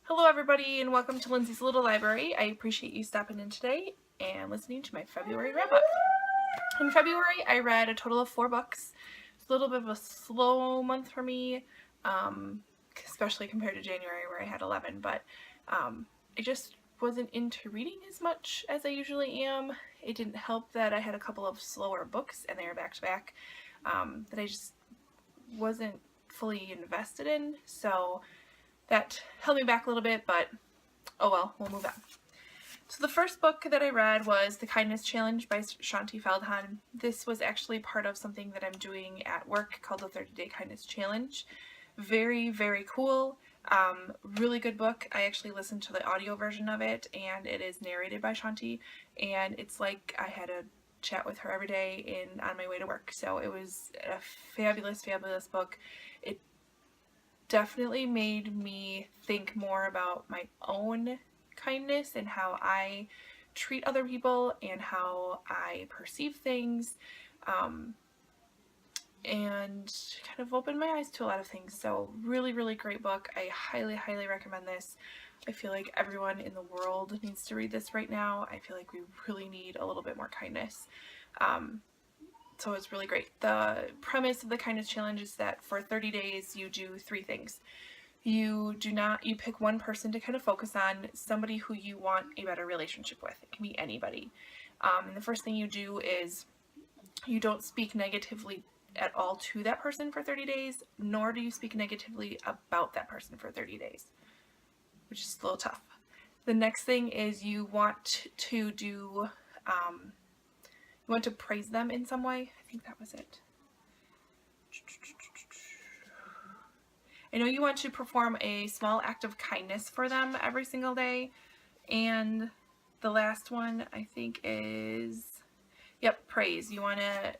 Hello everybody and welcome to Lindsay's Little Library. I appreciate you stopping in today and listening to my February wrap-up. In February I read a total of 4 books. It's a little bit of a slow month for me, especially compared to January where I had 11, but I just wasn't into reading as much as I usually am. It didn't help that I had a couple of slower books and they were back to back that I just wasn't fully invested in, so that held me back a little bit, but oh well, we'll move on. So the first book that I read was The Kindness Challenge by Shaunti Feldhahn. This was actually part of something that I'm doing at work called the 30-Day Kindness Challenge. Very, very cool. Really good book. I actually listened to the audio version of it, and it is narrated by Shaunti, and it's like I had a chat with her every day on my way to work. So it was a fabulous, fabulous book. It definitely made me think more about my own kindness and how I treat other people and how I perceive things, and kind of opened my eyes to a lot of things. So really, really great book. I highly, highly recommend this. I feel like everyone in the world needs to read this right now. I feel like we really need a little bit more kindness. So it's really great. The premise of the Kindness Challenge is that for 30 days you do 3 things. You pick one person to kind of focus on, somebody who you want a better relationship with. It can be anybody. And the first thing you do is you don't speak negatively at all to that person for 30 days, nor do you speak negatively about that person for 30 days, which is a little tough. The next thing is you want to do, you want to praise them in some way. I think that was it. I know you want to perform a small act of kindness for them every single day. And the last one I think is, praise. You want to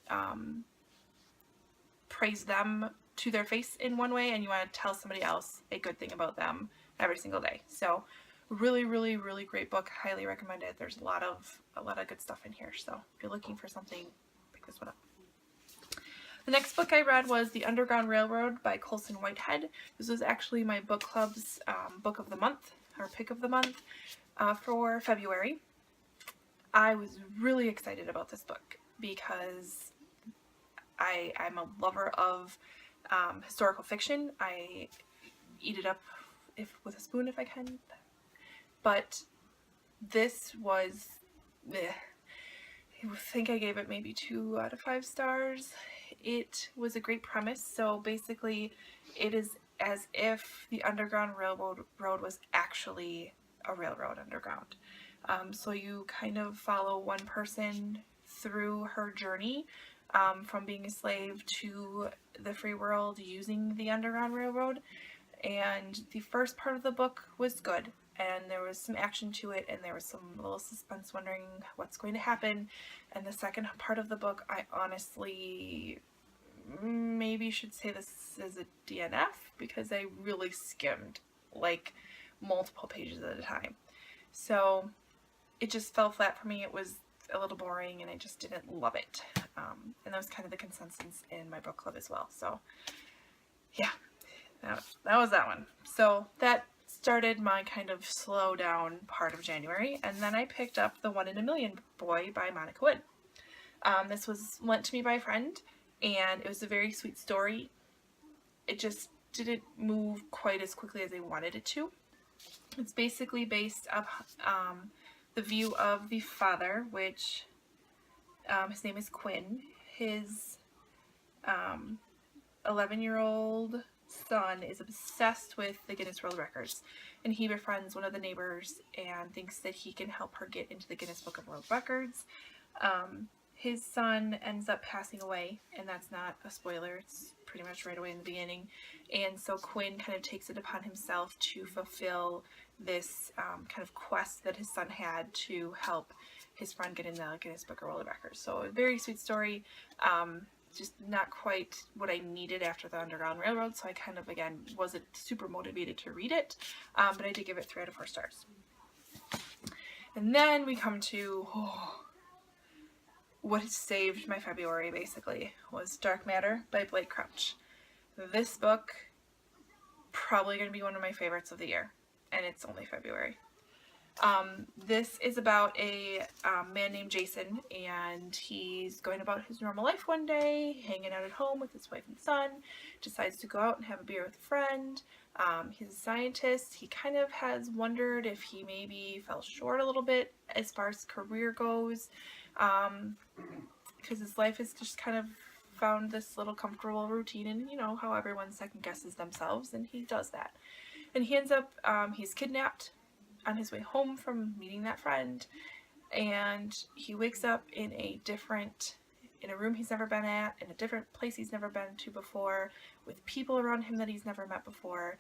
praise them to their face in one way, and you want to tell somebody else a good thing about them every single day. So really, really, really great book. Highly recommend it. There's a lot of good stuff in here. So if you're looking for something, pick this one up. The next book I read was The Underground Railroad by Colson Whitehead. This was actually my book club's book of the month, or pick of the month, for February. I was really excited about this book because I'm a lover of historical fiction. I eat it up with a spoon if I can. But this was, I think I gave it maybe 2 out of 5 stars. It was a great premise. So basically it is as if the Underground Railroad was actually a railroad underground. So you kind of follow one person through her journey from being a slave to the free world using the Underground Railroad. And the first part of the book was good, and there was some action to it, and there was some little suspense wondering what's going to happen. And the second part of the book, I honestly maybe should say this is a DNF, because I really skimmed like multiple pages at a time. So it just fell flat for me. It was a little boring and I just didn't love it. And that was kind of the consensus in my book club as well. So yeah, that was that one. So that started my kind of slow down part of January, and then I picked up The One in a Million Boy by Monica Wood. This was lent to me by a friend, and it was a very sweet story. It just didn't move quite as quickly as I wanted it to. It's basically based up the view of the father, which his name is Quinn. His 11-year-old son is obsessed with the Guinness World Records, and he befriends one of the neighbors and thinks that he can help her get into the Guinness Book of World Records. His son ends up passing away, and that's not a spoiler, it's pretty much right away in the beginning, and so Quinn kind of takes it upon himself to fulfill this kind of quest that his son had to help his friend get in the Guinness Book of World Records. So a very sweet story, just not quite what I needed after the Underground Railroad, so I kind of, again, wasn't super motivated to read it, but I did give it 3 out of 4 stars. And then we come to what saved my February, basically, was Dark Matter by Blake Crouch. This book, probably going to be one of my favorites of the year. and it's only February. This is about a man named Jason, and he's going about his normal life one day, hanging out at home with his wife and son, decides to go out and have a beer with a friend. He's a scientist. He kind of has wondered if he maybe fell short a little bit as far as career goes, because his life has just kind of found this little comfortable routine, and you know how everyone second guesses themselves, and he does that. And he ends up, he's kidnapped on his way home from meeting that friend, and he wakes up in a room he's never been at, in a different place he's never been to before, with people around him that he's never met before,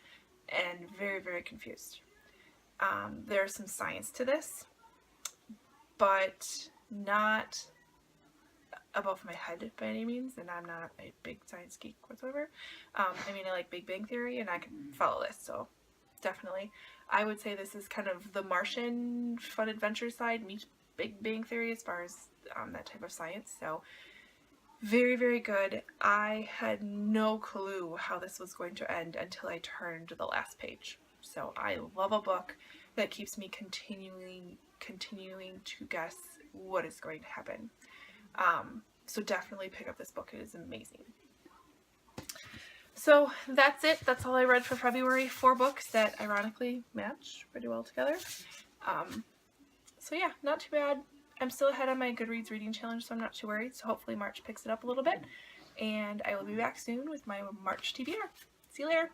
and very, very confused. There's some science to this, but not above my head by any means, and I'm not a big science geek whatsoever. I mean, I like Big Bang Theory, and I can follow this, so definitely. I would say this is kind of the Martian fun adventure side meets Big Bang Theory as far as that type of science. So very, very good. I had no clue how this was going to end until I turned to the last page. So I love a book that keeps me continuing to guess what is going to happen. So definitely pick up this book. It is amazing. So that's it. That's all I read for February. 4 books that ironically match pretty well together. So yeah, not too bad. I'm still ahead on my Goodreads reading challenge, so I'm not too worried. So hopefully March picks it up a little bit. And I will be back soon with my March TBR. See you later.